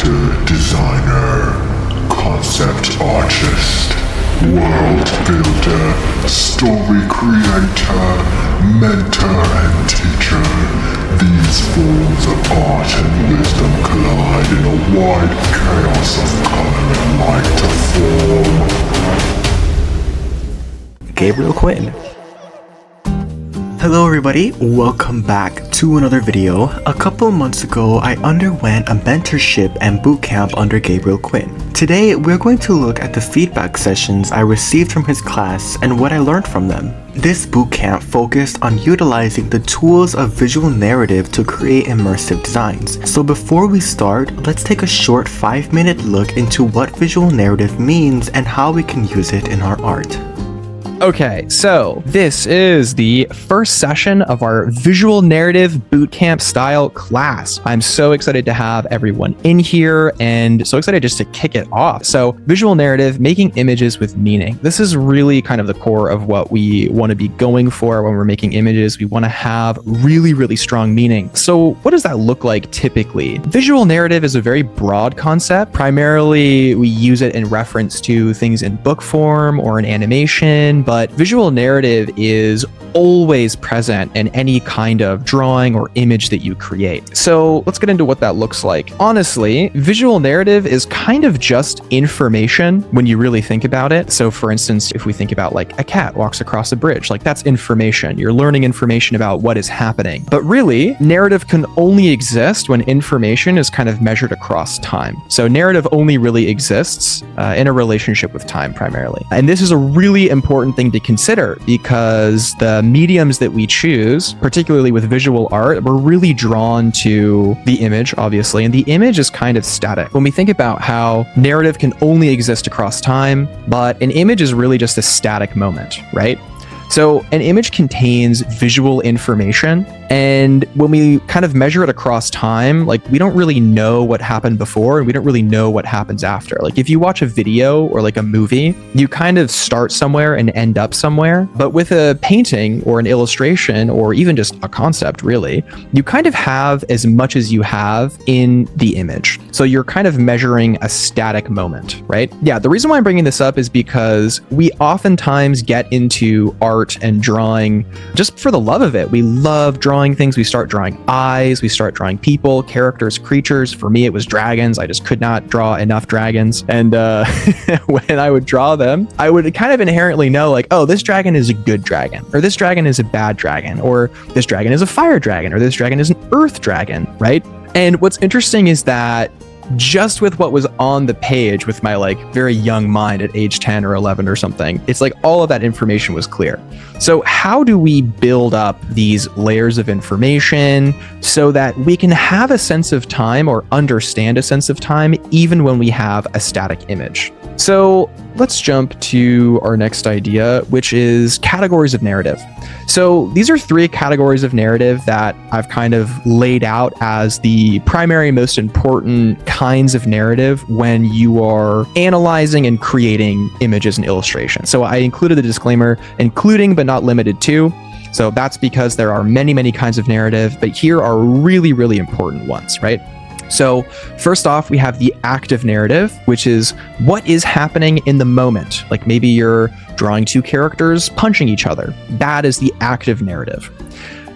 character designer, concept artist, world builder, story creator, mentor and teacher. These forms of art and wisdom collide in a wide chaos of color and light to form. Gabriel Quinn. Hello everybody, welcome back to another video. A couple months ago, I underwent a mentorship and bootcamp under Gabriel Quinn. Today, we're going to look at the feedback sessions I received from his class and what I learned from them. This bootcamp focused on utilizing the tools of visual narrative to create immersive designs. So before we start, let's take a short 5-minute look into what visual narrative means and how we can use it in our art. Okay, so this is the first session of our visual narrative bootcamp style class. I'm so excited to have everyone in here and so excited just to kick it off. So visual narrative, making images with meaning. This is really kind of the core of what we want to be going for when we're making images. We want to have really, really strong meaning. So what does that look like typically? Visual narrative is a very broad concept. Primarily, we use it in reference to things in book form or in animation, but visual narrative is always present in any kind of drawing or image that you create. So let's get into what that looks like. Honestly, visual narrative is kind of just information when you really think about it. So for instance, if we think about like a cat walks across a bridge, like that's information. You're learning information about what is happening. But really, narrative can only exist when information is kind of measured across time. So narrative only really exists in a relationship with time primarily. And this is a really important thing to consider because the mediums that we choose, particularly with visual art, we're really drawn to the image, obviously, and the image is kind of static. When we think about how narrative can only exist across time, but an image is really just a static moment, right? So an image contains visual information, and when we kind of measure it across time, like we don't really know what happened before and we don't really know what happens after. Like if you watch a video or like a movie, you kind of start somewhere and end up somewhere. But with a painting or an illustration or even just a concept, really, you kind of have as much as you have in the image. So you're kind of measuring a static moment, right? Yeah, the reason why I'm bringing this up is because we oftentimes get into art and drawing just for the love of it. We love drawing things. We start drawing eyes, we start drawing people, characters, creatures. For me, it was dragons. I just could not draw enough dragons. And when I would draw them, I would kind of inherently know like, oh, this dragon is a good dragon, or this dragon is a bad dragon, or this dragon is a fire dragon, or this dragon is an earth dragon, right? And what's interesting is that just with what was on the page with my like very young mind at age 10 or 11 or something, it's like all of that information was clear. So how do we build up these layers of information so that we can have a sense of time or understand a sense of time even when we have a static image? So let's jump to our next idea, which is categories of narrative. So these are 3 categories of narrative that I've kind of laid out as the primary, most important kinds of narrative when you are analyzing and creating images and illustrations. So I included the disclaimer, including but not limited to. So that's because there are many, many kinds of narrative, but here are really, really important ones, right? So first off, we have the active narrative, which is what is happening in the moment. Like maybe you're drawing 2 characters punching each other. That is the active narrative.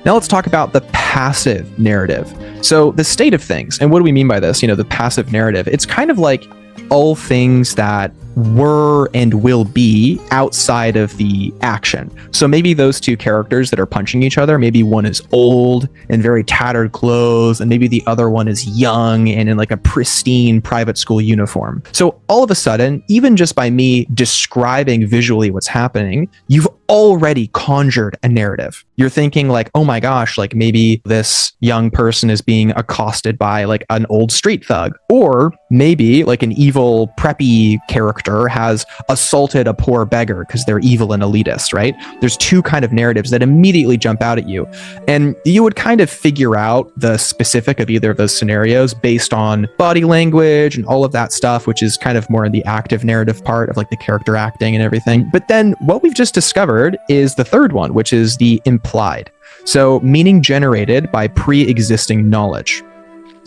Now let's talk about the passive narrative. So the state of things. And what do we mean by this? You know, the passive narrative. It's kind of like all things that were and will be outside of the action. So maybe those 2 characters that are punching each other, maybe one is old and very tattered clothes, and maybe the other one is young and in like a pristine private school uniform. So all of a sudden, even just by me describing visually what's happening, you've already conjured a narrative. You're thinking like, oh my gosh, like maybe this young person is being accosted by like an old street thug, or maybe like an evil preppy character has assaulted a poor beggar because they're evil and elitist, right? There's 2 kind of narratives that immediately jump out at you. And you would kind of figure out the specific of either of those scenarios based on body language and all of that stuff, which is kind of more in the active narrative part of like the character acting and everything. But then what we've just discovered is the third one, which is the implied. So meaning generated by pre-existing knowledge.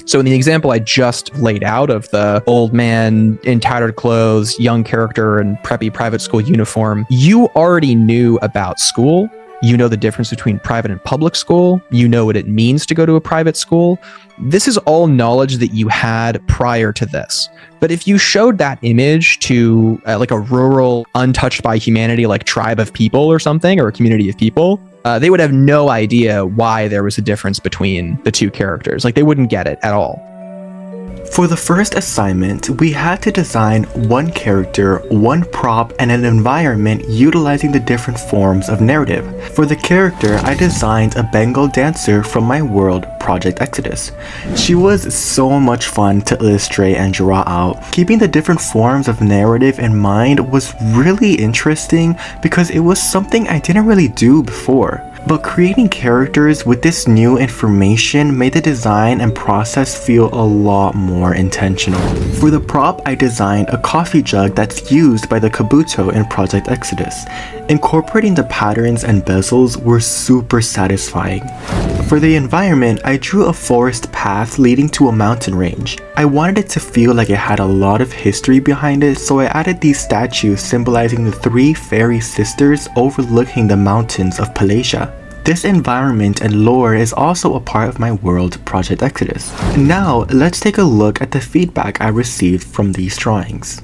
So in the example I just laid out of the old man in tattered clothes, young character in preppy private school uniform, you already knew about school. You know the difference between private and public school. You know what it means to go to a private school. This is all knowledge that you had prior to this. But if you showed that image to like a rural, untouched by humanity, like tribe of people or something, or a community of people, they would have no idea why there was a difference between the two characters. Like they wouldn't get it at all. For the first assignment, we had to design one character, one prop, and an environment utilizing the different forms of narrative. For the character, I designed a Bengal dancer from my world, Project Exodus. She was so much fun to illustrate and draw out. Keeping the different forms of narrative in mind was really interesting because it was something I didn't really do before. But creating characters with this new information made the design and process feel a lot more intentional. For the prop, I designed a coffee jug that's used by the Kabuto in Project Exodus. Incorporating the patterns and bezels were super satisfying. For the environment, I drew a forest path leading to a mountain range. I wanted it to feel like it had a lot of history behind it, so I added these statues symbolizing the three fairy sisters overlooking the mountains of Palatia. This environment and lore is also a part of my world, Project Exodus. Now, let's take a look at the feedback I received from these drawings.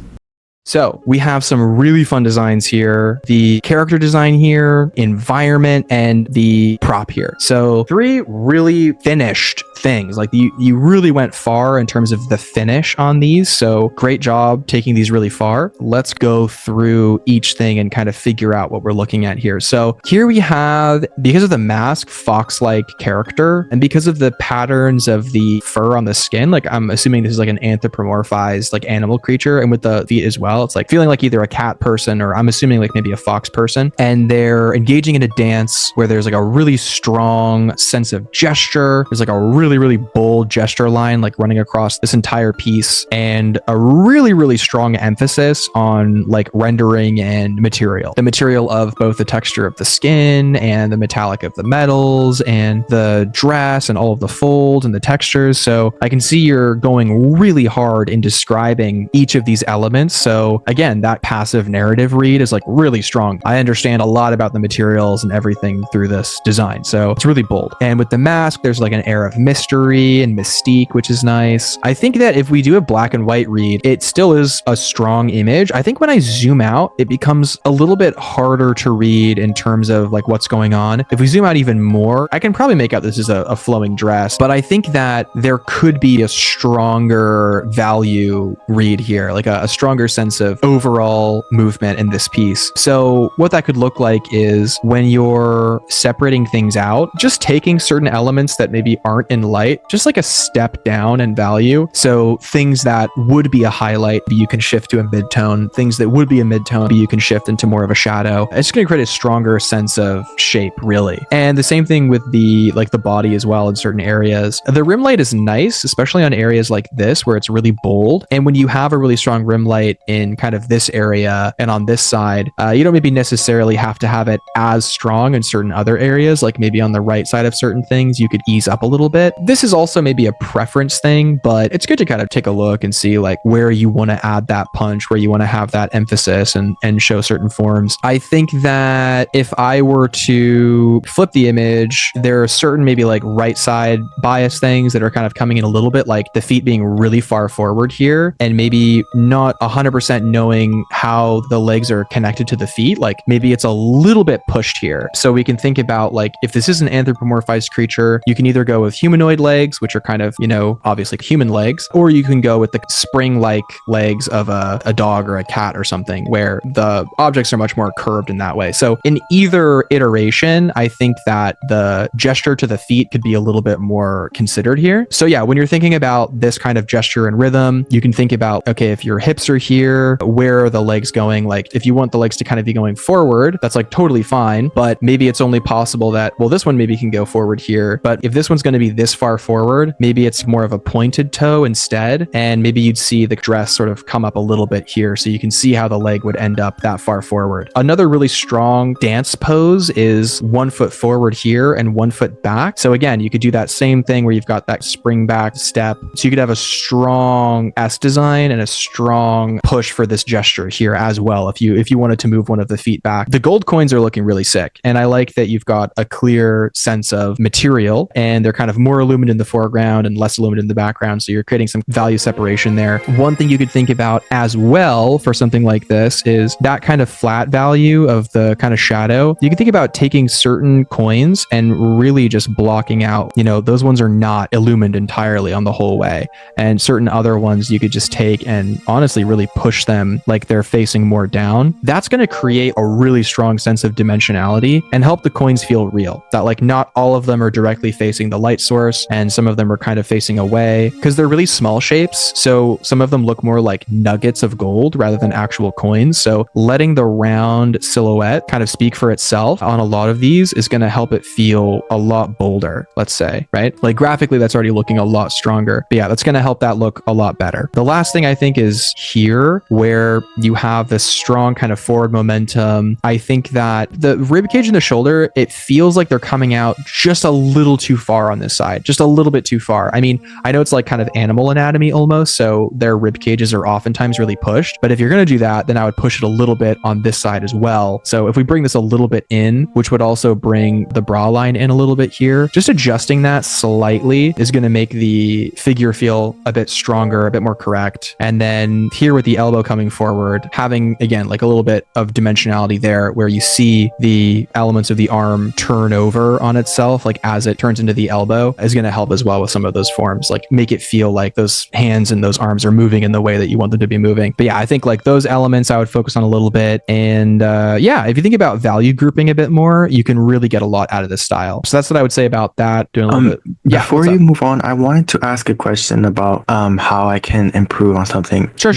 So we have some really fun designs here. The character design here, environment, and the prop here. So 3 really finished things. Like you really went far in terms of the finish on these. So great job taking these really far. Let's go through each thing and kind of figure out what we're looking at here. So here we have, because of the mask, fox-like character, and because of the patterns of the fur on the skin, like I'm assuming this is like an anthropomorphized like animal creature, and with the feet as well. It's like feeling like either a cat person or I'm assuming like maybe a fox person. And they're engaging in a dance where there's like a really strong sense of gesture. There's like a really bold gesture line like running across this entire piece, and a really strong emphasis on like rendering and material. The material of both the texture of the skin and the metallic of the metals and the dress and all of the folds and the textures. So I can see you're going really hard in describing each of these elements. So again, that passive narrative read is like really strong. I understand a lot about the materials and everything through this design. So it's really bold. And with the mask, there's like an air of mystery and mystique, which is nice. I think that if we do a black and white read, it still is a strong image. I think when I zoom out, it becomes a little bit harder to read in terms of like what's going on. If we zoom out even more, I can probably make out this is a flowing dress, but I think that there could be a stronger value read here, like a stronger sense of overall movement in this piece. So what that could look like is when you're separating things out, just taking certain elements that maybe aren't in light, just like a step down in value. So things that would be a highlight, you can shift to a midtone. Things that would be a midtone, you can shift into more of a shadow. It's going to create a stronger sense of shape, really. And the same thing with the body as well in certain areas. The rim light is nice, especially on areas like this where it's really bold. And when you have a really strong rim light in kind of this area and on this side, you don't maybe necessarily have to have it as strong in certain other areas, like maybe on the right side of certain things, you could ease up a little bit. This is also maybe a preference thing, but it's good to kind of take a look and see like where you want to add that punch, where you want to have that emphasis and show certain forms. I think that if I were to flip the image, there are certain maybe like right side bias things that are kind of coming in a little bit, like the feet being really far forward here and maybe not 100% knowing how the legs are connected to the feet. Like maybe it's a little bit pushed here. So we can think about like, if this is an anthropomorphized creature, you can either go with humanoid legs, which are kind of, you know, obviously human legs, or you can go with the spring-like legs of a dog or a cat or something where the objects are much more curved in that way. So in either iteration, I think that the gesture to the feet could be a little bit more considered here. So yeah, when you're thinking about this kind of gesture and rhythm, you can think about, okay, if your hips are here, here? Where are the legs going? Like if you want the legs to kind of be going forward, that's like totally fine, but maybe it's only possible that, well, this one maybe can go forward here, but if this one's going to be this far forward, maybe it's more of a pointed toe instead, and maybe you'd see the dress sort of come up a little bit here, so you can see how the leg would end up that far forward. Another really strong dance pose is 1 foot forward here and 1 foot back. So again, you could do that same thing where you've got that spring back step. So you could have a strong S design and a strong push for this gesture here as well if you wanted to move one of the feet back. The gold coins are looking really sick, and I like that you've got a clear sense of material, and they're kind of more illumined in the foreground and less illumined in the background, so you're creating some value separation there. One thing you could think about as well for something like this is that kind of flat value of the kind of shadow. You can think about taking certain coins and really just blocking out, those ones are not illumined entirely on the whole way, and certain other ones you could just take and honestly really push them like they're facing more down. That's going to create a really strong sense of dimensionality and help the coins feel real, that like not all of them are directly facing the light source and some of them are kind of facing away because they're really small shapes. So some of them look more like nuggets of gold rather than actual coins. So letting the round silhouette kind of speak for itself on a lot of these is going to help it feel a lot bolder, let's say, right? Like graphically, that's already looking a lot stronger. But yeah, that's going to help that look a lot better. The last thing I think is here where you have this strong kind of forward momentum. I think that the rib cage and the shoulder, it feels like they're coming out just a little too far on this side, just a little bit too far. I mean, I know it's like kind of animal anatomy almost, so their rib cages are oftentimes really pushed, but if you're going to do that, then I would push it a little bit on this side as well. So if we bring this a little bit in, which would also bring the bra line in a little bit here, just adjusting that slightly is going to make the figure feel a bit stronger, a bit more correct. And then here with the elbow coming forward, having again like a little bit of dimensionality there where you see the elements of the arm turn over on itself, like as it turns into the elbow, is going to help as well with some of those forms, like make it feel like those hands and those arms are moving in the way that you want them to be moving. But yeah, I think like those elements I would focus on a little bit. And yeah, if you think about value grouping a bit more, you can really get a lot out of this style. So that's what I would say about that. Doing a little bit. Yeah, before you move on, I wanted to ask a question about how I can improve on something. Sure.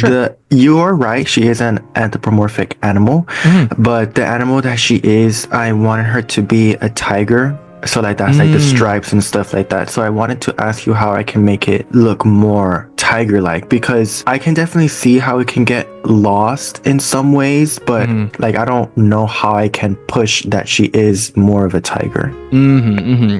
You're right, she is an anthropomorphic animal, but the animal that she is, I wanted her to be a tiger. So like that's like the stripes and stuff like that. So I wanted to ask you how I can make it look more tiger-like, because I can definitely see how it can get lost in some ways, but like I don't know how I can push that she is more of a tiger.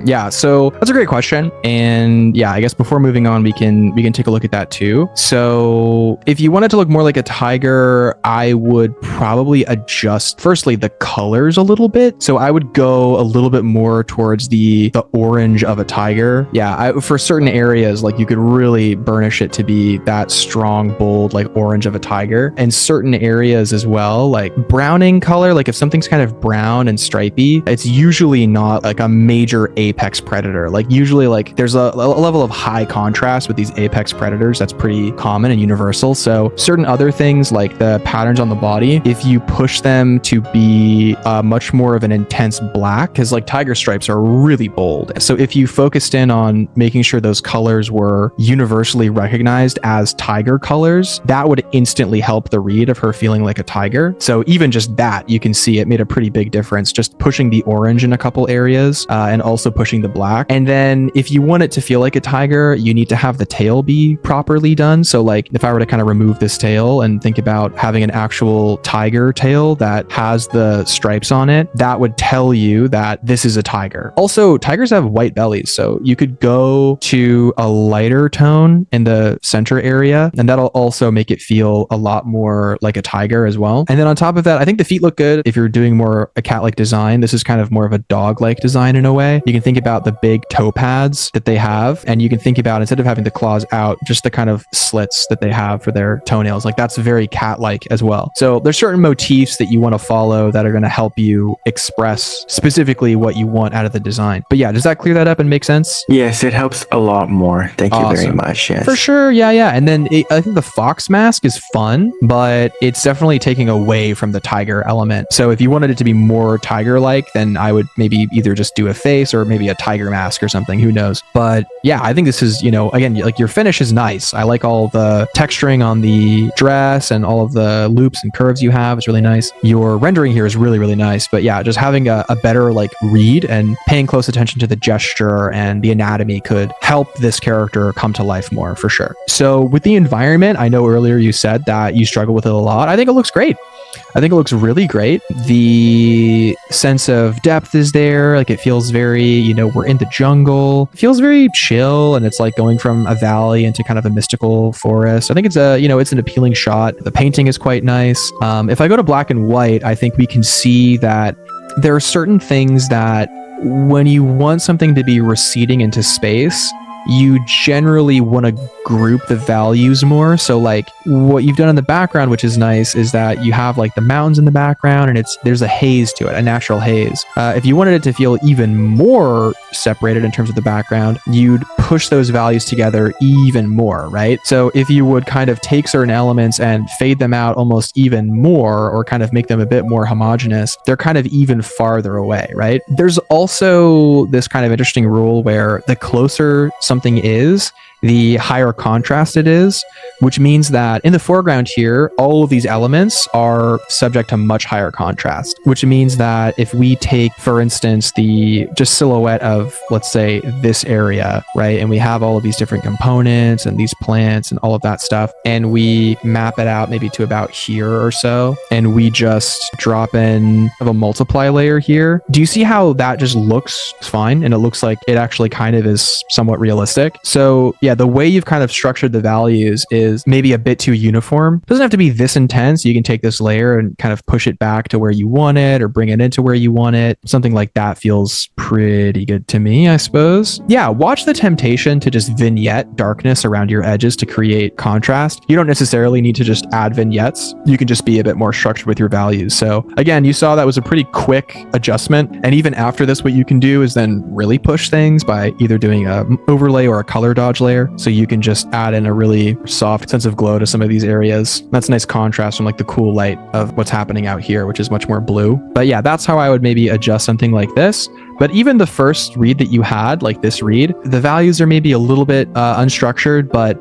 Yeah, so that's a great question. And yeah, I guess before moving on, we can take a look at that too. So if you wanted to look more like a tiger, I would probably adjust firstly the colors a little bit. So I would go a little bit more towards the orange of a tiger. Yeah, for certain areas, like you could really burnish it to be that strong, bold, like orange of a tiger. And certain areas as well, like browning color, like if something's kind of brown and stripy, it's usually not like a major apex predator. Like usually like there's a level of high contrast with these apex predators that's pretty common and universal. So certain other things like the patterns on the body, if you push them to be much more of an intense black, because like tiger stripes are really bold. So if you focused in on making sure those colors were universally recognized as tiger colors, that would instantly help the read of her feeling like a tiger. So even just that, you can see it made a pretty big difference, just pushing the orange in a couple areas and also pushing the black. And then if you want it to feel like a tiger, you need to have the tail be properly done. So like if I were to kind of remove this tail and think about having an actual tiger tail that has the stripes on it, that would tell you that this is a tiger. Also, tigers have white bellies, so you could go to a lighter tone in the center area, and that'll also make it feel a lot more like a tiger as well. And then on top of that, I think the feet look good. If you're doing more a cat-like design, this is kind of more of a dog-like design in a way. You can think about the big toe pads that they have, and you can think about, instead of having the claws out, just the kind of slits that they have for their toenails. Like that's very cat-like as well. So there's certain motifs that you want to follow that are going to help you express specifically what you want out of the design. But yeah, does that clear that up and make sense? Yes, it helps a lot more. Thank you very much. Yes. For sure. Yeah. And then I think the fox mask is fun. but it's definitely taking away from the tiger element. So if you wanted it to be more tiger-like, then I would maybe either just do a face or maybe a tiger mask or something, who knows. But yeah, I think this is, again, like your finish is nice. I like all the texturing on the dress and all of the loops and curves you have. It's really nice. Your rendering here is really, really nice. But yeah, just having a better like read and paying close attention to the gesture and the anatomy could help this character come to life more, for sure. So with the environment, I know earlier you said that you struggle with it a lot. I think it looks great. I think it looks really great. The sense of depth is there. Like it feels very, we're in the jungle. It feels very chill, and it's like going from a valley into kind of a mystical forest. I think it's it's an appealing shot. The painting is quite nice. If I go to black and white, I think we can see that there are certain things that when you want something to be receding into space, you generally want to group the values more. So like what you've done in the background, which is nice, is that you have like the mountains in the background and there's a haze to it, a natural haze. If you wanted it to feel even more separated in terms of the background, you'd push those values together even more, right? So if you would kind of take certain elements and fade them out almost even more, or kind of make them a bit more homogeneous, they're kind of even farther away, right? There's also this kind of interesting rule where the closer something is, the higher contrast it is, which means that in the foreground here, all of these elements are subject to much higher contrast, which means that if we take, for instance, the just silhouette of, let's say, this area, right? And we have all of these different components and these plants and all of that stuff, and we map it out maybe to about here or so, and we just drop in a multiply layer here. Do you see how that just looks fine? And it looks like it actually kind of is somewhat realistic. So yeah, the way you've kind of structured the values is maybe a bit too uniform. It doesn't have to be this intense. You can take this layer and kind of push it back to where you want it, or bring it into where you want it. Something like that feels pretty good to me, I suppose. Yeah, watch the temptation to just vignette darkness around your edges to create contrast. You don't necessarily need to just add vignettes. You can just be a bit more structured with your values. So again, you saw that was a pretty quick adjustment. And even after this, what you can do is then really push things by either doing an overlay or a color dodge layer. So you can just add in a really soft sense of glow to some of these areas. That's a nice contrast from like the cool light of what's happening out here, which is much more blue. But yeah, that's how I would maybe adjust something like this. But even the first read that you had, like this read, the values are maybe a little bit unstructured, but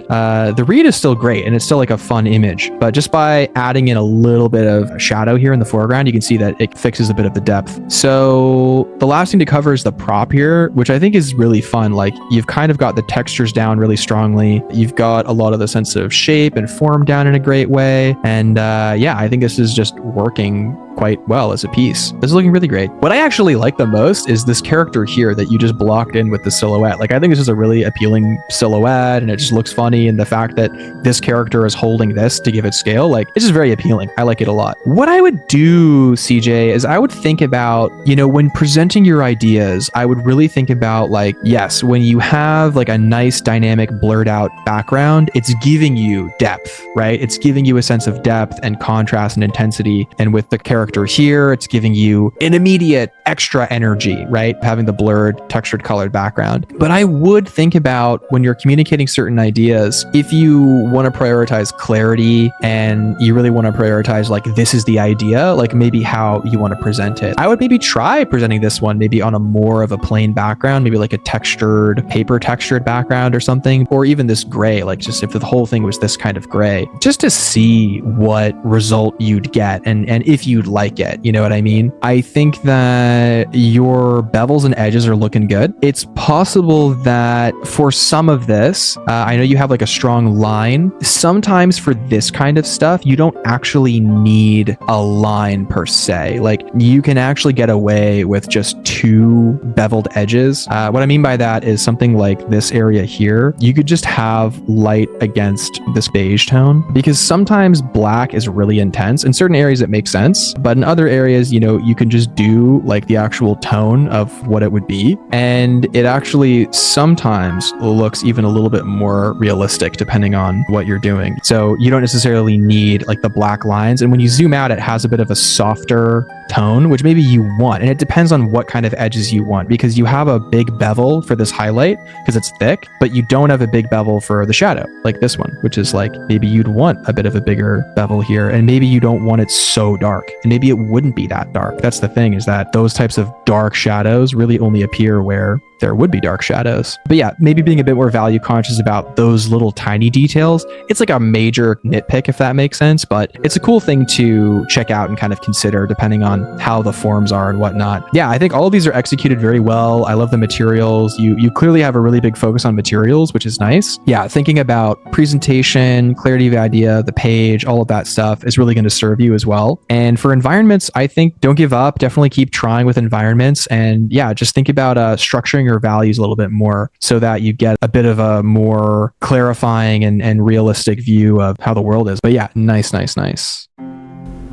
the read is still great and it's still like a fun image. But just by adding in a little bit of shadow here in the foreground, you can see that it fixes a bit of the depth. So the last thing to cover is the prop here, which I think is really fun. Like you've kind of got the textures down really strongly. You've got a lot of the sense of shape and form down in a great way. And yeah, I think this is just working quite well as a piece. This is looking really great. What I actually like the most is this character here that you just blocked in with the silhouette. Like I think this is a really appealing silhouette and it just looks funny, and the fact that this character is holding this to give it scale, like it's just very appealing. I like it a lot. What I would do, CJ, is I would think about, when presenting your ideas, I would really think about like, yes, when you have like a nice dynamic blurred out background, it's giving you depth, right? It's giving you a sense of depth and contrast and intensity. And with the character here, it's giving you an immediate extra energy, right? Having the blurred, textured, colored background. But I would think about when you're communicating certain ideas, if you want to prioritize clarity and you really want to prioritize like, this is the idea, like maybe how you want to present it. I would maybe try presenting this one maybe on a more of a plain background, maybe like a paper textured background or something, or even this gray, like just if the whole thing was this kind of gray, just to see what result you'd get and if you'd like it, you know what I mean? I think that your bevels and edges are looking good. It's possible that for some of this, I know you have like a strong line. Sometimes for this kind of stuff, you don't actually need a line per se. Like you can actually get away with just two beveled edges. What I mean by that is something like this area here, you could just have light against this beige tone, because sometimes black is really intense. In certain areas it makes sense, but in other areas, you can just do like the actual tone of what it would be, and it actually sometimes looks even a little bit more realistic depending on what you're doing. So you don't necessarily need like the black lines, and when you zoom out, it has a bit of a softer tone, which maybe you want, and it depends on what kind of edges you want, because you have a big bevel for this highlight because it's thick, but you don't have a big bevel for the shadow, like this one, which is like, maybe you'd want a bit of a bigger bevel here, and maybe you don't want it so dark, and maybe it wouldn't be that dark. That's the thing, is that those types of dark shadows really only appear where there would be dark shadows. But yeah, maybe being a bit more value conscious about those little tiny details. It's like a major nitpick, if that makes sense, but it's a cool thing to check out and kind of consider depending on how the forms are and whatnot. Yeah, I think all of these are executed very well. I love the materials. You clearly have a really big focus on materials, which is nice. Yeah, thinking about presentation, clarity of idea, the page, all of that stuff is really going to serve you as well. And for environments, I think don't give up. Definitely keep trying with environments. And yeah, just think about structuring your values a little bit more so that you get a bit of a more clarifying and realistic view of how the world is. But yeah, nice.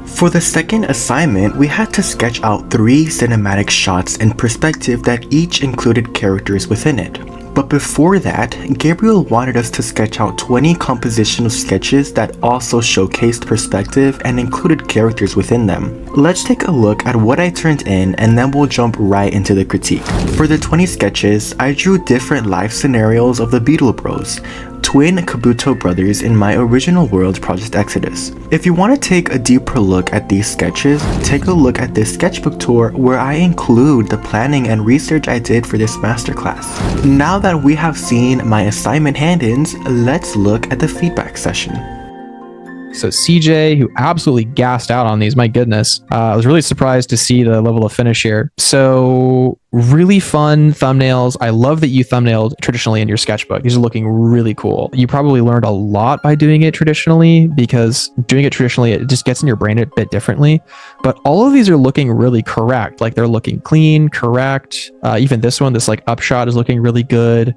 For the second assignment, we had to sketch out 3 cinematic shots in perspective that each included characters within it. But before that, Gabriel wanted us to sketch out 20 compositional sketches that also showcased perspective and included characters within them. Let's take a look at what I turned in, and then we'll jump right into the critique. For the 20 sketches, I drew different life scenarios of the Beetle Bros, twin Kabuto brothers in my original world Project Exodus. If you want to take a deeper look at these sketches, take a look at this sketchbook tour where I include the planning and research I did for this masterclass. Now that we have seen my assignment hand-ins, let's look at the feedback session. So CJ, who absolutely gassed out on these, my goodness. I was really surprised to see the level of finish here. So really fun thumbnails. I love that you thumbnailed traditionally in your sketchbook. These are looking really cool. You probably learned a lot by doing it traditionally, because doing it traditionally, it just gets in your brain a bit differently. But all of these are looking really correct. Like they're looking clean, correct. Even this one, this like upshot is looking really good.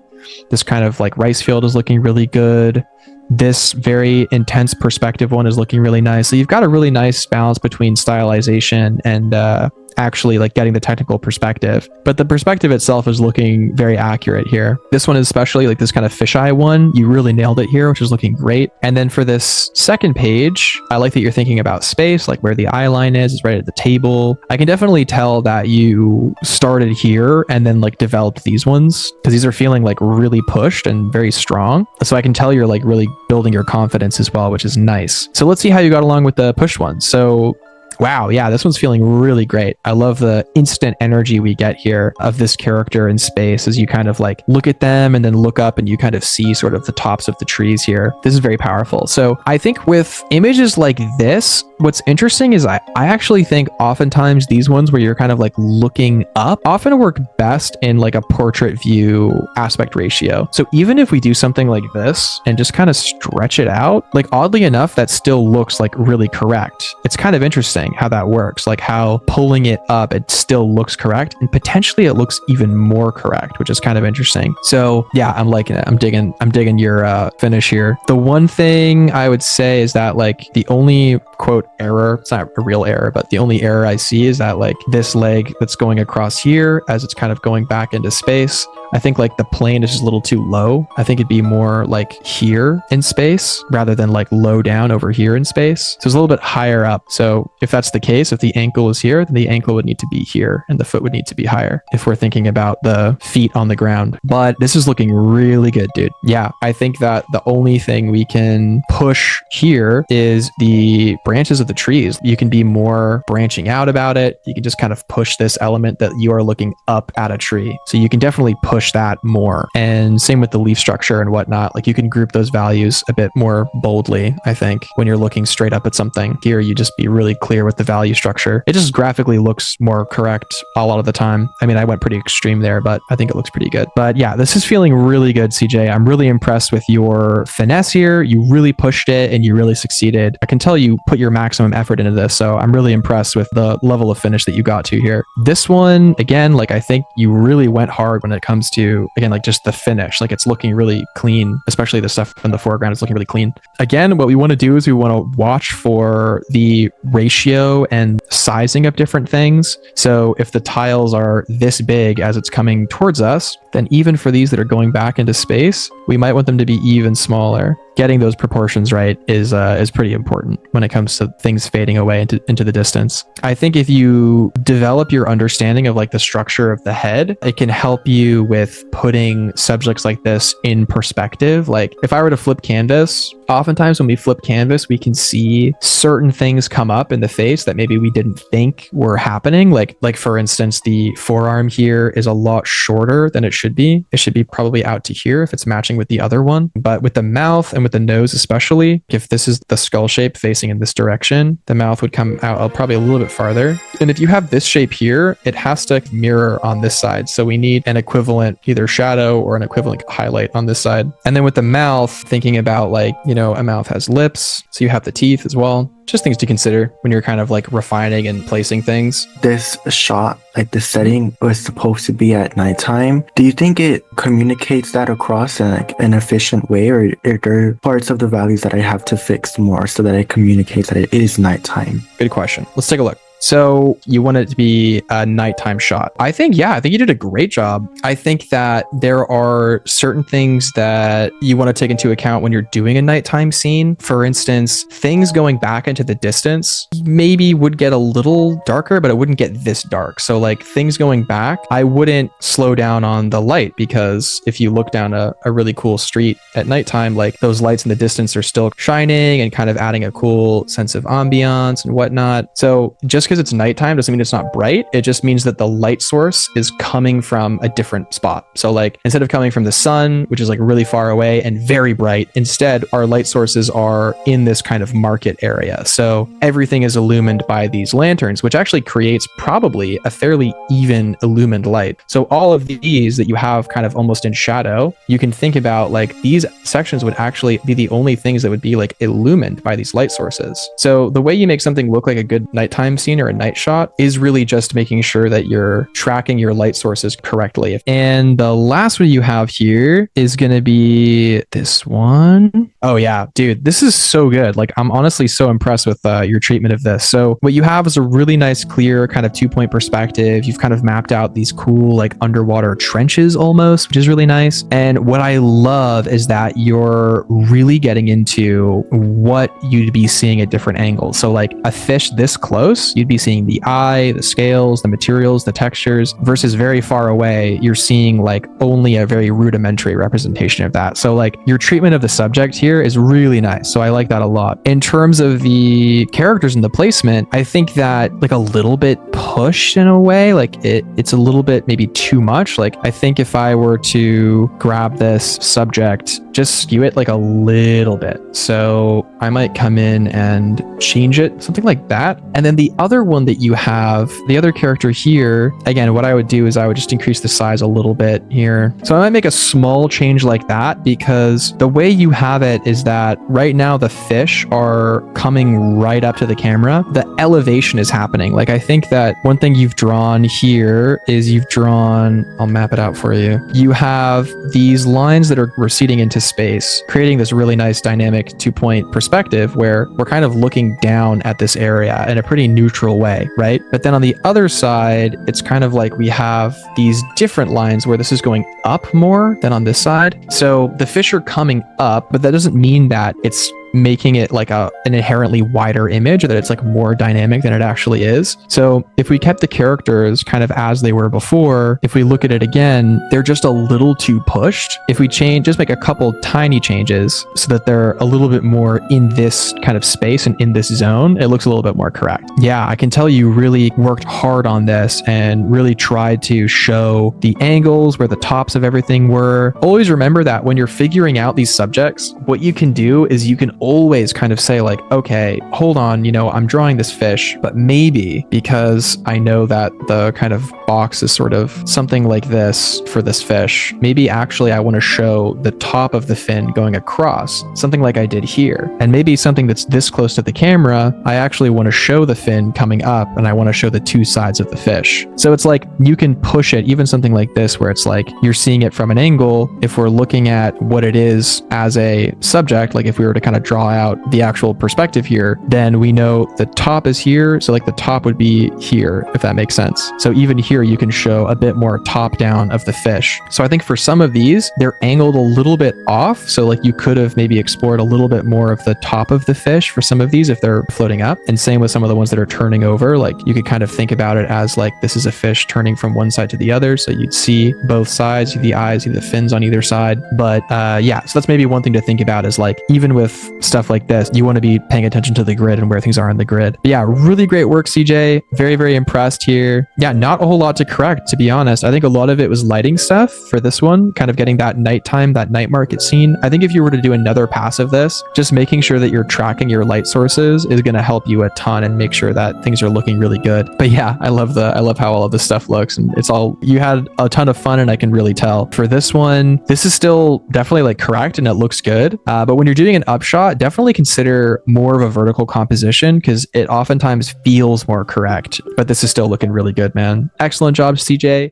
This kind of like rice field is looking really good. This very intense perspective one is looking really nice. So you've got a really nice balance between stylization and actually like getting the technical perspective, but the perspective itself is looking very accurate here. This one is especially like this kind of fisheye one. You really nailed it here, which is looking great. And then for this second page, I like that you're thinking about space, like where the eye line is right at the table. I can definitely tell that you started here and then like developed these ones, because these are feeling like really pushed and very strong. So I can tell you're like really building your confidence as well, which is nice. So let's see how you got along with the push one. So wow, yeah, this one's feeling really great. I love the instant energy we get here of this character in space as you kind of like look at them and then look up and you kind of see sort of the tops of the trees here. This is very powerful. So I think with images like this, what's interesting is I actually think oftentimes these ones where you're kind of like looking up often work best in like a portrait view aspect ratio. So even if we do something like this and just kind of stretch it out, like oddly enough, that still looks like really correct. It's kind of interesting how that works, like how pulling it up, it still looks correct, and potentially it looks even more correct, which is kind of interesting. So yeah, I'm liking it. I'm digging your finish here. The one thing I would say is that like the only quote error, it's not a real error, but the only error I see is that like this leg that's going across here as it's kind of going back into space, I think like the plane is just a little too low. I think it'd be more like here in space rather than like low down over here in space. So it's a little bit higher up. So if that's the case, if the ankle is here, then the ankle would need to be here and the foot would need to be higher if we're thinking about the feet on the ground. But this is looking really good, dude. Yeah, I think that the only thing we can push here is the branches of the trees. You can be more branching out about it. You can just kind of push this element that you are looking up at a tree. So you can definitely push that more. And same with the leaf structure and whatnot. Like you can group those values a bit more boldly, I think, when you're looking straight up at something. Here, you just be really clear with the value structure. It just graphically looks more correct a lot of the time. I mean, I went pretty extreme there, but I think it looks pretty good. But yeah, this is feeling really good, CJ. I'm really impressed with your finesse here. You really pushed it and you really succeeded. I can tell you put your maximum effort into this. So I'm really impressed with the level of finish that you got to here. This one, again, like I think you really went hard when it comes to, again, like just the finish. Like it's looking really clean, especially the stuff in the foreground is looking really clean. Again, what we want to do is we want to watch for the ratio and sizing of different things. So if the tiles are this big as it's coming towards us, then even for these that are going back into space, we might want them to be even smaller. Getting those proportions right is pretty important when it comes to things fading away into the distance. I think if you develop your understanding of like the structure of the head, it can help you with putting subjects like this in perspective. Like if I were to flip canvas, oftentimes when we flip canvas, we can see certain things come up in the face that maybe we didn't think were happening. Like for instance, the forearm here is a lot shorter than it should be. It should be probably out to here if it's matching with the other one. But with the mouth and with the nose especially, if this is the skull shape facing in this direction, the mouth would come out probably a little bit farther. And if you have this shape here, it has to mirror on this side. So we need an equivalent either shadow or an equivalent highlight on this side. And then with the mouth, thinking about like, a mouth has lips, so you have the teeth as well. Just things to consider when you're kind of like refining and placing things. This shot, like the setting was supposed to be at nighttime. Do you think it communicates that across in like an efficient way, or are there parts of the values that I have to fix more so that it communicates that it is nighttime? Good question. Let's take a look. So you want it to be a nighttime shot. I think you did a great job. I think that there are certain things that you want to take into account when you're doing a nighttime scene. For instance, things going back into the distance maybe would get a little darker, but it wouldn't get this dark. So like things going back, I wouldn't slow down on the light, because if you look down a really cool street at nighttime, like those lights in the distance are still shining and kind of adding a cool sense of ambiance and whatnot. So just because it's nighttime doesn't mean it's not bright. It just means that the light source is coming from a different spot. So like instead of coming from the sun, which is like really far away and very bright, instead our light sources are in this kind of market area. So everything is illumined by these lanterns, which actually creates probably a fairly even illumined light. So all of these that you have kind of almost in shadow, you can think about like these sections would actually be the only things that would be like illumined by these light sources. So the way you make something look like a good nighttime scene or a night shot is really just making sure that you're tracking your light sources correctly. And the last one you have here is going to be this one. Oh yeah, dude, this is so good. Like I'm honestly so impressed with your treatment of this. So what you have is a really nice, clear kind of 2-point perspective. You've kind of mapped out these cool like underwater trenches almost, which is really nice. And what I love is that you're really getting into what you'd be seeing at different angles. So like a fish this close, you'd be seeing the eye, the scales, the materials, the textures, versus very far away, you're seeing like only a very rudimentary representation of that. So like your treatment of the subject here is really nice. So I like that a lot. In terms of the characters and the placement, I think that like a little bit pushed in a way, like it's a little bit maybe too much. Like I think if I were to grab this subject, just skew it like a little bit. So I might come in and change it, something like that. And then the other one that you have, the other character here, again, what I would do is I would just increase the size a little bit here. So I might make a small change like that, because the way you have it is that right now the fish are coming right up to the camera. The elevation is happening. Like I think that one thing you've drawn here is I'll map it out for you. You have these lines that are receding into space, creating this really nice dynamic 2-point perspective where we're kind of looking down at this area in a pretty neutral way, right? But then on the other side, it's kind of like we have these different lines where this is going up more than on this side. So the fish are coming up, but that doesn't mean that it's making it like an inherently wider image, or that it's like more dynamic than it actually is. So if we kept the characters kind of as they were before, if we look at it again, they're just a little too pushed. If we just make a couple tiny changes so that they're a little bit more in this kind of space and in this zone, it looks a little bit more correct. Yeah, I can tell you really worked hard on this and really tried to show the angles where the tops of everything were. Always remember that when you're figuring out these subjects, what you can do is you can always kind of say like, okay, hold on, I'm drawing this fish, but maybe because I know that the kind of box is sort of something like this for this fish, maybe actually I want to show the top of the fin going across, something like I did here. And maybe something that's this close to the camera, I actually want to show the fin coming up and I want to show the two sides of the fish. So it's like you can push it, even something like this where it's like you're seeing it from an angle. If we're looking at what it is as a subject, like if we were to kind of draw out the actual perspective here, then we know the top is here. So like the top would be here, if that makes sense. So even here, you can show a bit more top down of the fish. So I think for some of these, they're angled a little bit off. So like you could have maybe explored a little bit more of the top of the fish for some of these if they're floating up. And same with some of the ones that are turning over. Like you could kind of think about it as like this is a fish turning from one side to the other. So you'd see both sides, see the eyes, see the fins on either side. But yeah, so that's maybe one thing to think about is like, even with stuff like this, you want to be paying attention to the grid and where things are on the grid. But yeah, really great work, CJ. Very, very impressed here. Yeah, not a whole lot to correct, to be honest. I think a lot of it was lighting stuff for this one, kind of getting that nighttime, that night market scene. I think if you were to do another pass of this, just making sure that you're tracking your light sources is going to help you a ton and make sure that things are looking really good. But yeah, I love how all of this stuff looks, and it's all, you had a ton of fun, and I can really tell. For this one, this is still definitely like correct and it looks good. But when you're doing an upshot, definitely consider more of a vertical composition because it oftentimes feels more correct. But this is still looking really good, man. Excellent job, CJ.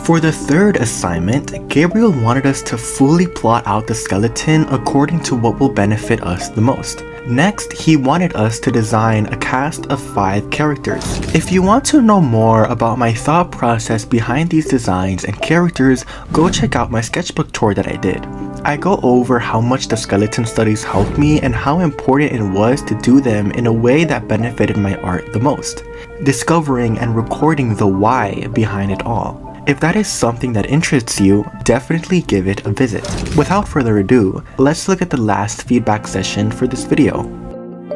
For the third assignment, Gabriel wanted us to fully plot out the skeleton according to what will benefit us the most. Next, he wanted us to design a cast of 5 characters. If you want to know more about my thought process behind these designs and characters, go check out my sketchbook tour that I did. I go over how much the skeleton studies helped me and how important it was to do them in a way that benefited my art the most, discovering and recording the why behind it all. If that is something that interests you, definitely give it a visit. Without further ado, let's look at the last feedback session for this video.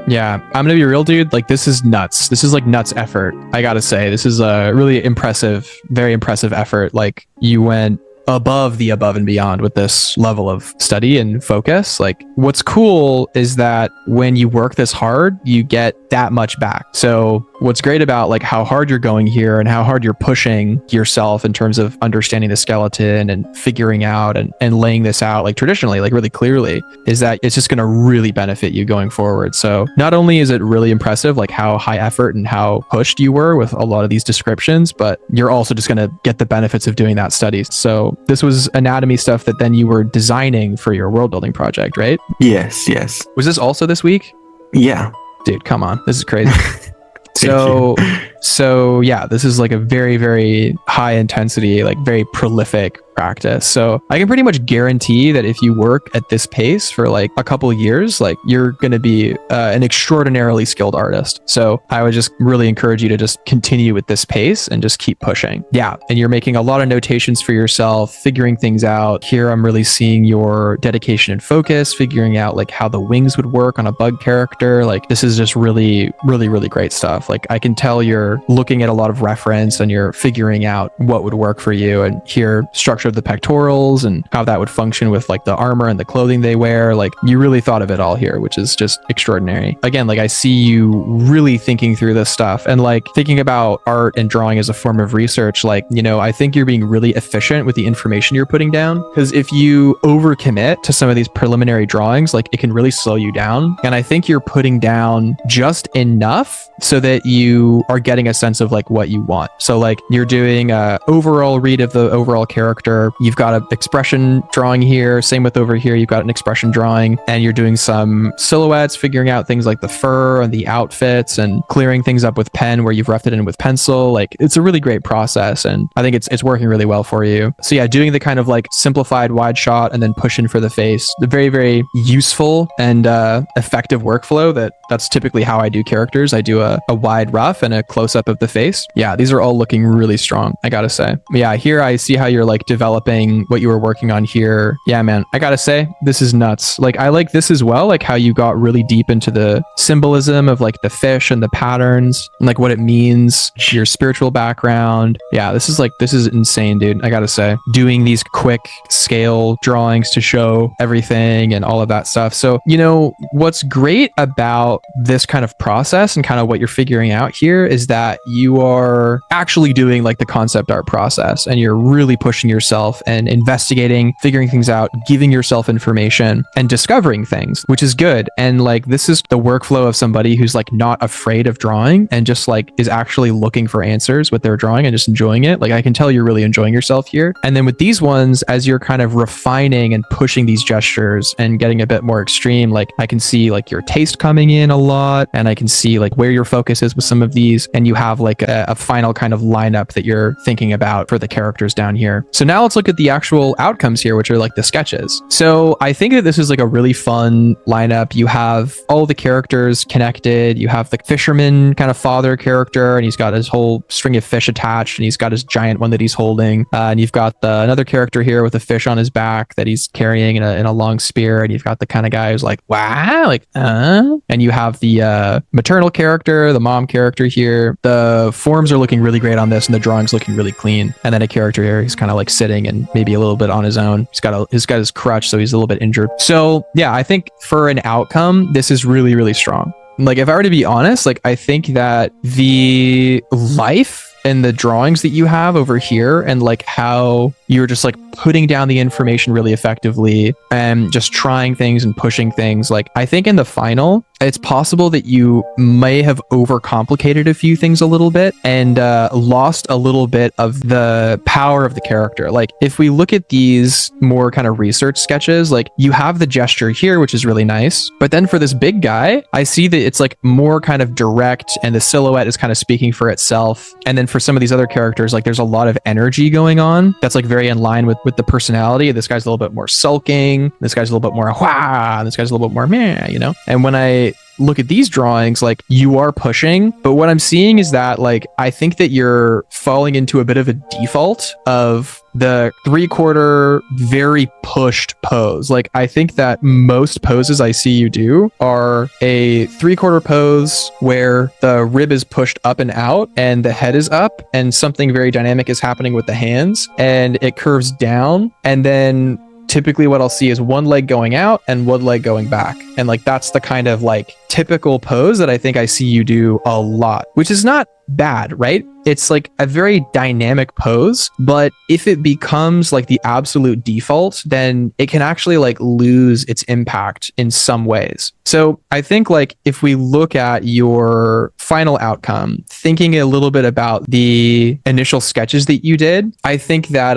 Yeah, I'm gonna be real, dude. Like, this is nuts. This is like nuts effort. I gotta say, this is a really impressive, very impressive effort. Like, you went above the above and beyond with this level of study and focus. Like, what's cool is that when you work this hard, you get that much back. So what's great about like how hard you're going here and how hard you're pushing yourself in terms of understanding the skeleton and figuring out and laying this out like traditionally, like really clearly, is that it's just going to really benefit you going forward. So not only is it really impressive, like how high effort and how pushed you were with a lot of these descriptions, but you're also just going to get the benefits of doing that study. So this was anatomy stuff that then you were designing for your world building project, right? Yes. Was this also this week? Yeah. Dude, come on. This is crazy. So yeah, this is like a very, very high intensity, like very prolific practice. So I can pretty much guarantee that if you work at this pace for like a couple of years, like you're going to be an extraordinarily skilled artist. So I would just really encourage you to just continue with this pace and just keep pushing. Yeah. And you're making a lot of notations for yourself, figuring things out. Here, I'm really seeing your dedication and focus, figuring out like how the wings would work on a bug character. Like, this is just really, really, really great stuff. Like, I can tell you're looking at a lot of reference and you're figuring out what would work for you, and here structure of the pectorals and how that would function with like the armor and the clothing they wear. Like, you really thought of it all here, which is just extraordinary. Again, like, I see you really thinking through this stuff and like thinking about art and drawing as a form of research. Like, you know, I think you're being really efficient with the information you're putting down, because if you overcommit to some of these preliminary drawings, like, it can really slow you down. And I think you're putting down just enough so that you are getting a sense of like what you want. So like, you're doing a overall read of the overall character. You've got an expression drawing here. Same with over here. You've got an expression drawing, and you're doing some silhouettes, figuring out things like the fur and the outfits and clearing things up with pen where you've roughed it in with pencil. Like, it's a really great process, and I think it's working really well for you. So yeah, doing the kind of like simplified wide shot and then push in for the face, the very, very useful and effective workflow that's typically how I do characters. I do a wide rough and a close up of the face. Yeah, these are all looking really strong, I gotta say. Yeah, here I see how you're like developing what you were working on here. Yeah, man, I gotta say, this is nuts. Like, I like this as well, like how you got really deep into the symbolism of like the fish and the patterns and like what it means, your spiritual background. Yeah, this is insane, dude. I gotta say, doing these quick scale drawings to show everything and all of that stuff. So, you know, what's great about this kind of process and kind of what you're figuring out here is that that you are actually doing like the concept art process and you're really pushing yourself and investigating, figuring things out, giving yourself information and discovering things, which is good. And like this is the workflow of somebody who's like not afraid of drawing and just like is actually looking for answers with their drawing and just enjoying it. Like I can tell you're really enjoying yourself here. And then with these ones, as you're kind of refining and pushing these gestures and getting a bit more extreme, like I can see like your taste coming in a lot, and I can see like where your focus is with some of these, and you have like a final kind of lineup that you're thinking about for the characters down here. So now let's look at the actual outcomes here, which are like the sketches. So I think that this is like a really fun lineup. You have all the characters connected. You have the fisherman kind of father character, and he's got his whole string of fish attached, and he's got his giant one that he's holding. And you've got another character here with a fish on his back that he's carrying in a long spear. And you've got the kind of guy who's like, wow, like, and you have the maternal character, the mom character here. The forms are looking really great on this, and the drawing's looking really clean. And then a character here, he's kind of like sitting and maybe a little bit on his own. He's got his crutch, so he's a little bit injured. So yeah, I think for an outcome, this is really, really strong. Like if I were to be honest, like I think that the life and the drawings that you have over here and like how you're just like putting down the information really effectively and just trying things and pushing things. Like I think in the final, it's possible that you may have overcomplicated a few things a little bit and lost a little bit of the power of the character. Like if we look at these more kind of research sketches, like you have the gesture here, which is really nice. But then for this big guy, I see that it's like more kind of direct and the silhouette is kind of speaking for itself. And then for some of these other characters, like there's a lot of energy going on that's like very in line with the personality. This guy's a little bit more sulking. This guy's a little bit more wah. This guy's a little bit more meh, you know? And when I look at these drawings, like you are pushing, but what I'm seeing is that like I think that you're falling into a bit of a default of the 3/4 very pushed pose. Like I think that most poses I see you do are a 3/4 pose where the rib is pushed up and out and the head is up and something very dynamic is happening with the hands and it curves down, and then typically what I'll see is one leg going out and one leg going back. And like that's the kind of like typical pose that I think I see you do a lot, which is not bad, right? It's like a very dynamic pose, but if it becomes like the absolute default, then it can actually like lose its impact in some ways. So I think like if we look at your final outcome, thinking a little bit about the initial sketches that you did, I think that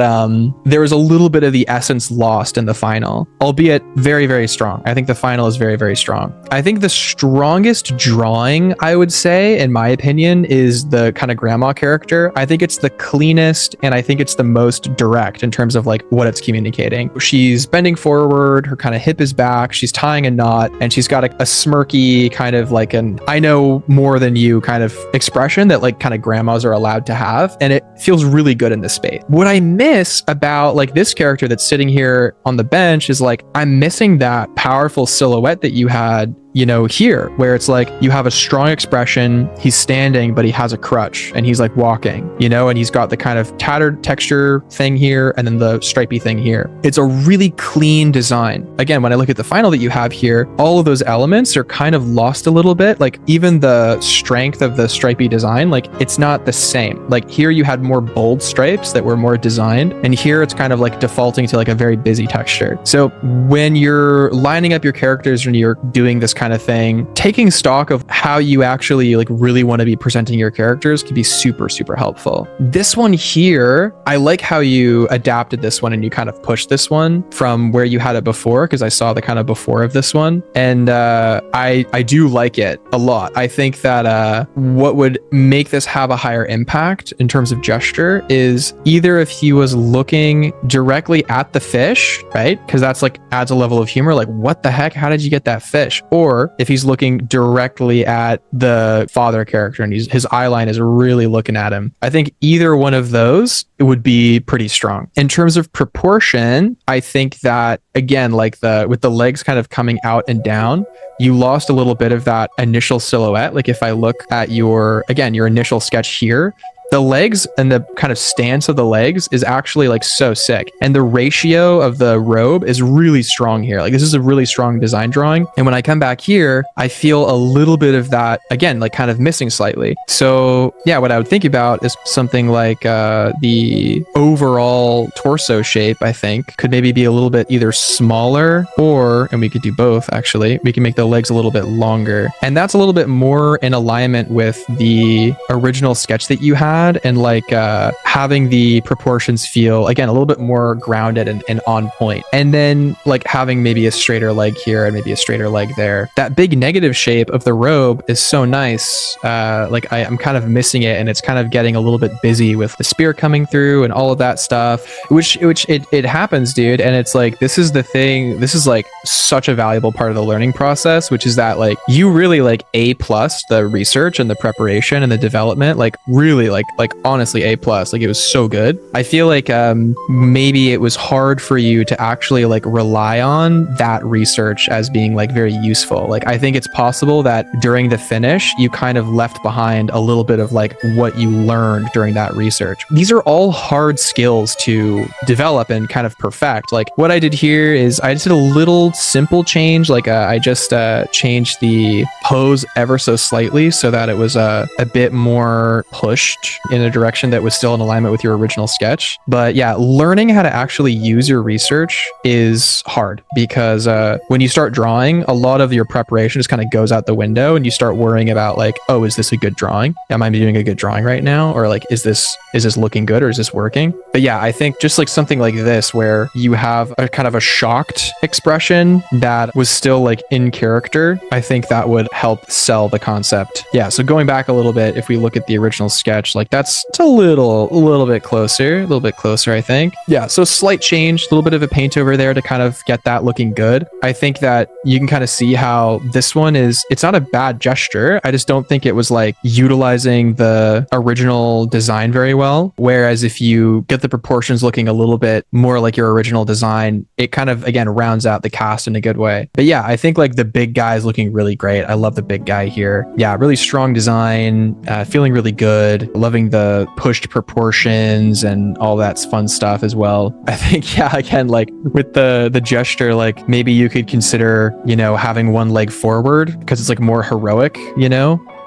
there was a little bit of the essence lost in the final, albeit very, very strong. I think the final is very, very strong. I think the strongest drawing, I would say, in my opinion, is the kind of grandma character. I think it's the cleanest and I think it's the most direct in terms of like what it's communicating. She's bending forward, her kind of hip is back, she's tying a knot, and she's got a smirky kind of like an I know more than you kind of expression that like kind of grandmas are allowed to have, and it feels really good in this space. What I miss about like this character that's sitting here on the bench is like I'm missing that powerful silhouette that you had, you know, here, where it's like you have a strong expression, he's standing, but he has a crutch and he's like walking, you know, and he's got the kind of tattered texture thing here and then the stripy thing here. It's a really clean design. Again, when I look at the final that you have here, all of those elements are kind of lost a little bit. Like even the strength of the stripy design, like it's not the same. Like here you had more bold stripes that were more designed, and here it's kind of like defaulting to like a very busy texture. So when you're lining up your characters and you're doing this kind of thing, taking stock of how you actually like really want to be presenting your characters can be super, super helpful. This one here, I like how you adapted this one and you kind of pushed this one from where you had it before, because I saw the kind of before of this one, and I do like it a lot. I think that what would make this have a higher impact in terms of gesture is either if he was looking directly at the fish, right? Because that's like adds a level of humor, like what the heck, how did you get that fish? Or if he's looking directly at the father character and his eye line is really looking at him. I think either one of those would be pretty strong. In terms of proportion, I think that again, like with the legs kind of coming out and down, you lost a little bit of that initial silhouette. Like if I look at your initial sketch here, the legs and the kind of stance of the legs is actually like so sick. And the ratio of the robe is really strong here. Like this is a really strong design drawing. And when I come back here, I feel a little bit of that, again, like kind of missing slightly. So yeah, what I would think about is something like the overall torso shape, I think, could maybe be a little bit either smaller or, and we could do both actually, we can make the legs a little bit longer. And that's a little bit more in alignment with the original sketch that you had, and like having the proportions feel, again, a little bit more grounded and on point. And then like having maybe a straighter leg here and maybe a straighter leg there. That big negative shape of the robe is so nice. Like I'm kind of missing it, and it's kind of getting a little bit busy with the spear coming through and all of that stuff, which it happens, dude. And it's like, this is the thing, this is like such a valuable part of the learning process, which is that like you really like A+ the research and the preparation and the development, like really like honestly A+, like it was so good. I feel like maybe it was hard for you to actually like rely on that research as being like very useful. Like I think it's possible that during the finish you kind of left behind a little bit of like what you learned during that research. These are all hard skills to develop and kind of perfect. Like what I did here is I just did a little simple change. Like I just changed the pose ever so slightly so that it was a bit more pushed in a direction that was still in alignment with your original sketch. But yeah, learning how to actually use your research is hard, because when you start drawing, a lot of your preparation just kind of goes out the window, and you start worrying about like, oh, is this a good drawing? Am I doing a good drawing right now? Or like, is this looking good, or is this working? But yeah, I think just like something like this where you have a kind of a shocked expression that was still like in character, I think that would help sell the concept. Yeah, so going back a little bit, if we look at the original sketch, like it's a little bit closer, I think. Yeah, so slight change, a little bit of a paint over there to kind of get that looking good. I think that you can kind of see how this one it's not a bad gesture. I just don't think it was like utilizing the original design very well. Whereas if you get the proportions looking a little bit more like your original design, it kind of, again, rounds out the cast in a good way. But yeah, I think like the big guy is looking really great. I love the big guy here. Yeah, really strong design, feeling really good, loving the pushed proportions and all that fun stuff as well. I think, yeah, again, like with the gesture, like maybe you could consider, having one leg forward because it's like more heroic,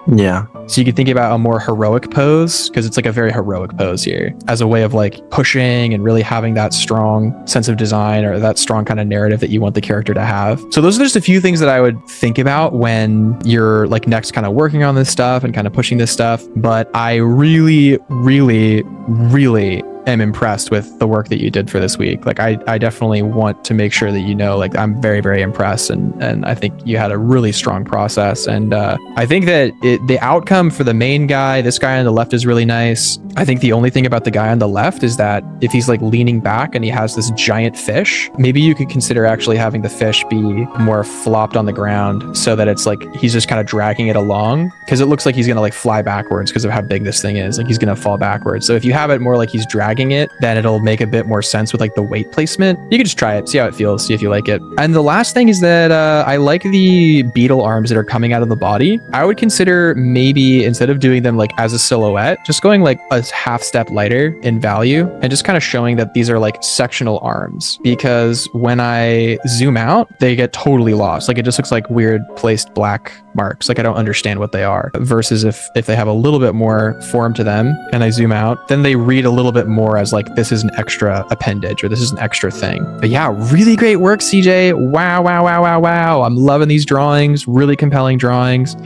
Yeah. So you could think about a more heroic pose, because it's like a very heroic pose here, as a way of like pushing and really having that strong sense of design, or that strong kind of narrative that you want the character to have. So those are just a few things that I would think about when you're like next kind of working on this stuff and kind of pushing this stuff. But I really, really, really am impressed with the work that you did for this week. Like I definitely want to make sure that like I'm very, very impressed, and I think you had a really strong process. And I think that the outcome for the main guy, this guy on the left, is really nice. I think the only thing about the guy on the left is that if he's like leaning back and he has this giant fish, maybe you could consider actually having the fish be more flopped on the ground, so that it's like he's just kind of dragging it along, because it looks like he's gonna like fly backwards because of how big this thing is. Like he's gonna fall backwards. So if you have it more like he's dragging it, then it'll make a bit more sense with like the weight placement. You can just try it, see how it feels, see if you like it. And the last thing is that I like the beetle arms that are coming out of the body. I would consider maybe, instead of doing them like as a silhouette, just going like a half step lighter in value, and just kind of showing that these are like sectional arms, because when I zoom out, they get totally lost. Like it just looks like weird placed black marks. Like I don't understand what they are. Versus if they have a little bit more form to them and I zoom out, then they read a little bit more as like this is an extra appendage, or this is an extra thing. But yeah, really great work, CJ. Wow. I'm loving these drawings, really compelling drawings.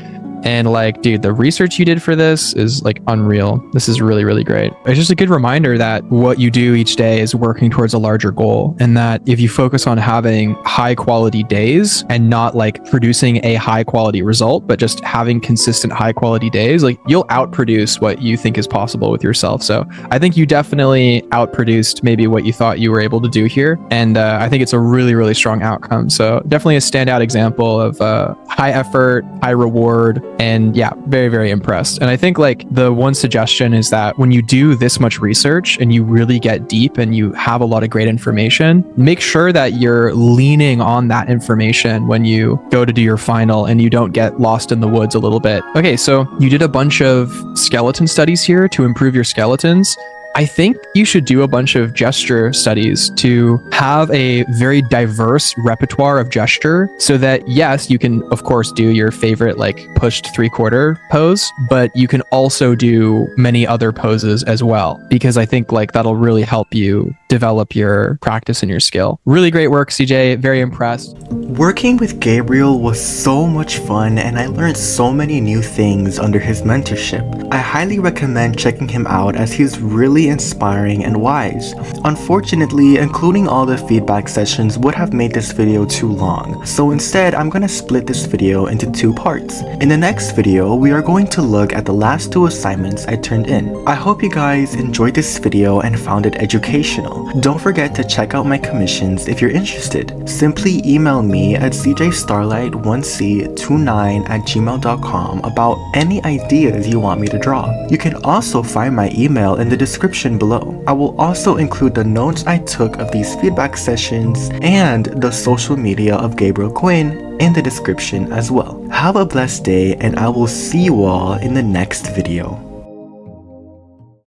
And like, dude, the research you did for this is like unreal. This is really, really great. It's just a good reminder that what you do each day is working towards a larger goal. And that if you focus on having high quality days and not like producing a high quality result, but just having consistent high quality days, like you'll outproduce what you think is possible with yourself. So I think you definitely outproduced maybe what you thought you were able to do here. And I think it's a really, really strong outcome. So definitely a standout example of high effort, high reward, And yeah, very, very impressed. And I think like the one suggestion is that when you do this much research and you really get deep and you have a lot of great information, make sure that you're leaning on that information when you go to do your final and you don't get lost in the woods a little bit. Okay, so you did a bunch of skeleton studies here to improve your skeletons. I think you should do a bunch of gesture studies to have a very diverse repertoire of gesture so that, yes, you can, of course, do your favorite like pushed 3/4 pose, but you can also do many other poses as well, because I think like that'll really help you develop your practice and your skill. Really great work, CJ. Very impressed. Working with Gabriel was so much fun, and I learned so many new things under his mentorship. I highly recommend checking him out as he's really inspiring and wise. Unfortunately, including all the feedback sessions would have made this video too long, so instead I'm gonna split this video into 2 parts. In the next video, we are going to look at the last 2 assignments I turned in. I hope you guys enjoyed this video and found it educational. Don't forget to check out my commissions if you're interested. Simply email me at cjstarlight1c29@gmail.com about any ideas you want me to draw. You can also find my email in the description below. I will also include the notes I took of these feedback sessions and the social media of Gabriel Quinn in the description as well. Have a blessed day, and I will see you all in the next video.